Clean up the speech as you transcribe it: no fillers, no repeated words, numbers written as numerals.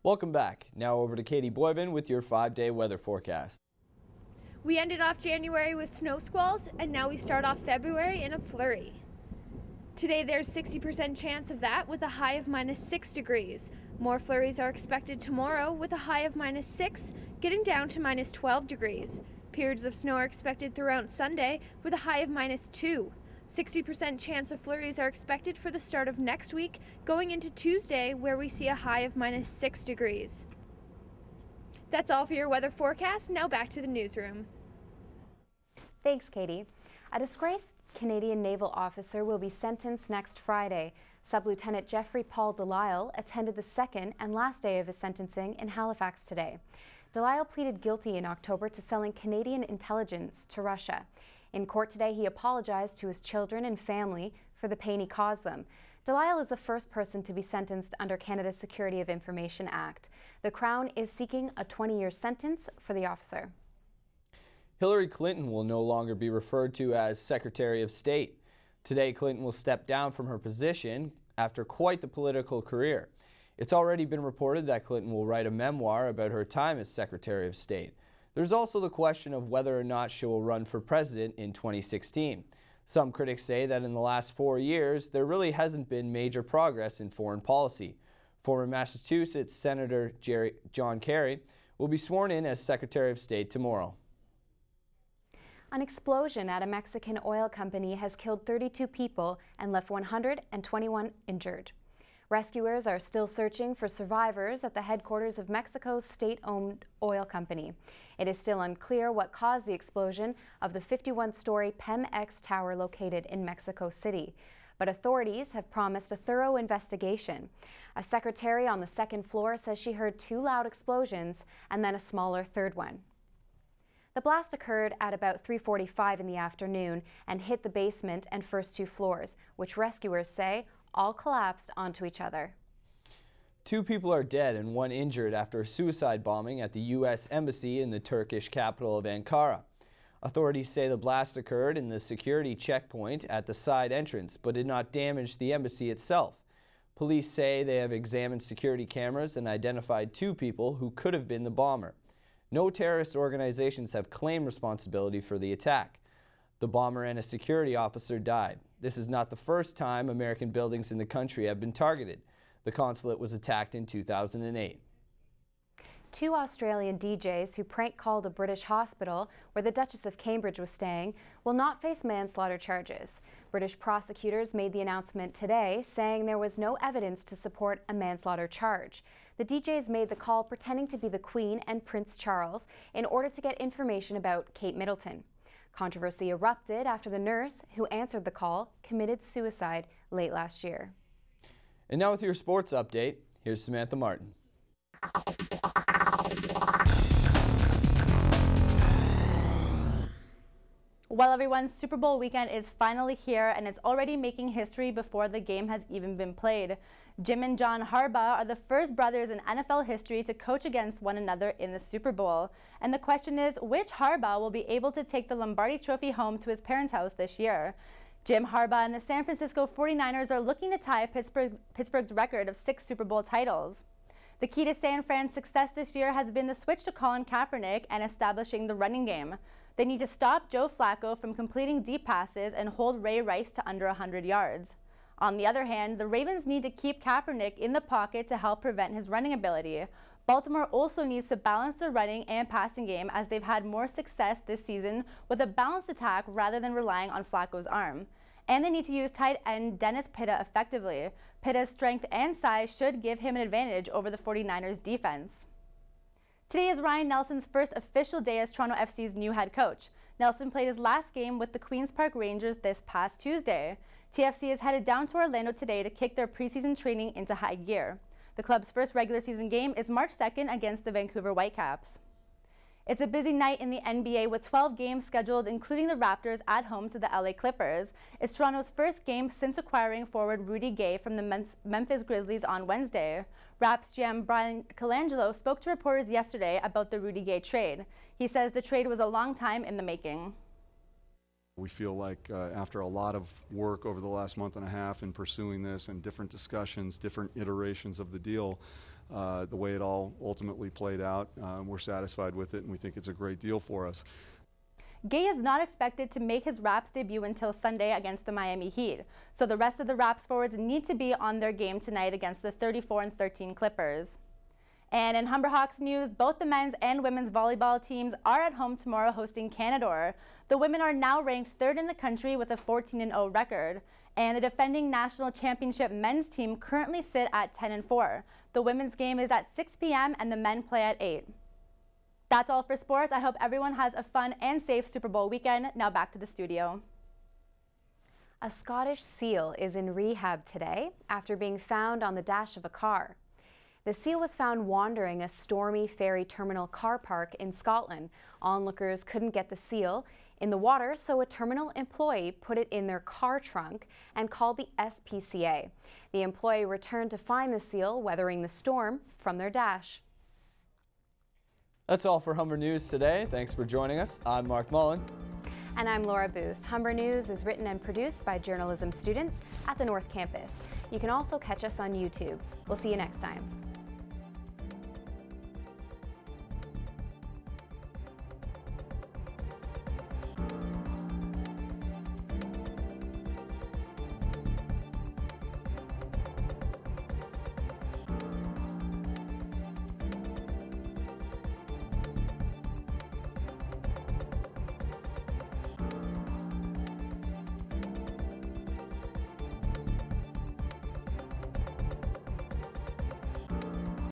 Welcome back. Now over to Katie Boyven with your 5-day weather forecast. We ended off January with snow squalls, and now we start off February in a flurry. Today there's 60% chance of that with a high of -6 degrees. More flurries are expected tomorrow with a high of -6, getting down to -12 degrees. Periods of snow are expected throughout Sunday with a high of -2. 60% chance of flurries are expected for the start of next week, going into Tuesday where we see a high of -6 degrees. That's all for your weather forecast. Now back to the newsroom. Thanks, Katie. A disgraced Canadian naval officer will be sentenced next Friday. Sub-Lieutenant Jeffrey Paul Delisle attended the second and last day of his sentencing in Halifax today. Delisle pleaded guilty in October to selling Canadian intelligence to Russia. In court today, he apologized to his children and family for the pain he caused them. Delisle is the first person to be sentenced under Canada's Security of Information Act. The Crown is seeking a 20-year sentence for the officer. Hillary Clinton will no longer be referred to as Secretary of State. Today, Clinton will step down from her position after quite the political career. It's already been reported that Clinton will write a memoir about her time as Secretary of State. There's also the question of whether or not she will run for president in 2016. Some critics say that in the last 4 years, there really hasn't been major progress in foreign policy. Former Massachusetts Senator John Kerry will be sworn in as Secretary of State tomorrow. An explosion at a Mexican oil company has killed 32 people and left 121 injured. Rescuers are still searching for survivors at the headquarters of Mexico's state-owned oil company. It is still unclear what caused the explosion of the 51-story Pemex tower located in Mexico City, but authorities have promised a thorough investigation. A secretary on the second floor says she heard 2 loud explosions and then a smaller third one. The blast occurred at about 3:45 in the afternoon and hit the basement and first 2 floors, which rescuers say all collapsed onto each other. 2 people are dead and 1 injured after a suicide bombing at the U.S. Embassy in the Turkish capital of Ankara. Authorities say the blast occurred in the security checkpoint at the side entrance, but did not damage the embassy itself. Police say they have examined security cameras and identified 2 people who could have been the bomber. No terrorist organizations have claimed responsibility for the attack. The bomber and a security officer died. This is not the first time American buildings in the country have been targeted. The consulate was attacked in 2008. 2 Australian DJs who prank called a British hospital where the Duchess of Cambridge was staying will not face manslaughter charges. British prosecutors made the announcement today, saying there was no evidence to support a manslaughter charge. The DJs made the call pretending to be the Queen and Prince Charles in order to get information about Kate Middleton. Controversy erupted after the nurse who answered the call committed suicide late last year. And now with your sports update, here's Samantha Martin. Well, everyone, Super Bowl weekend is finally here, and it's already making history before the game has even been played. Jim and John Harbaugh are the first brothers in NFL history to coach against one another in the Super Bowl. And the question is, which Harbaugh will be able to take the Lombardi Trophy home to his parents' house this year? Jim Harbaugh and the San Francisco 49ers are looking to tie Pittsburgh's record of 6 Super Bowl titles. The key to San Fran's success this year has been the switch to Colin Kaepernick and establishing the running game. They need to stop Joe Flacco from completing deep passes and hold Ray Rice to under 100 yards. On the other hand, the Ravens need to keep Kaepernick in the pocket to help prevent his running ability. Baltimore also needs to balance the running and passing game, as they've had more success this season with a balanced attack rather than relying on Flacco's arm. And they need to use tight end Dennis Pitta effectively. Pitta's strength and size should give him an advantage over the 49ers defense. Today is Ryan Nelson's first official day as Toronto FC's new head coach. Nelson played his last game with the Queen's Park Rangers this past Tuesday. TFC is headed down to Orlando today to kick their preseason training into high gear. The club's first regular season game is March 2nd against the Vancouver Whitecaps. It's a busy night in the NBA with 12 games scheduled, including the Raptors at home to the LA Clippers. It's Toronto's first game since acquiring forward Rudy Gay from the Memphis Grizzlies on Wednesday. Raps GM Brian Colangelo spoke to reporters yesterday about the Rudy Gay trade. He says the trade was a long time in the making. We feel like after a lot of work over the last month and a half in pursuing this and different discussions, different iterations of the deal, the way it all ultimately played out, we're satisfied with it and we think it's a great deal for us. Gay is not expected to make his Raps debut until Sunday against the Miami Heat, so the rest of the Raps forwards need to be on their game tonight against the 34-13 Clippers. And in Humber Hawks news, both the men's and women's volleyball teams are at home tomorrow hosting Canadore. The women are now ranked 3rd in the country with a 14-0 record, and the defending national championship men's team currently sit at 10-4. The women's game is at 6 p.m. and the men play at 8. That's all for sports. I hope everyone has a fun and safe Super Bowl weekend. Now back to the studio. A Scottish seal is in rehab today after being found on the dash of a car. The seal was found wandering a stormy ferry terminal car park in Scotland. Onlookers couldn't get the seal in the water, so a terminal employee put it in their car trunk and called the SPCA. The employee returned to find the seal weathering the storm from their dash. That's all for Humber News today. Thanks for joining us. I'm Mark Mullen. And I'm Laura Booth. Humber News is written and produced by journalism students at the North Campus. You can also catch us on YouTube. We'll see you next time.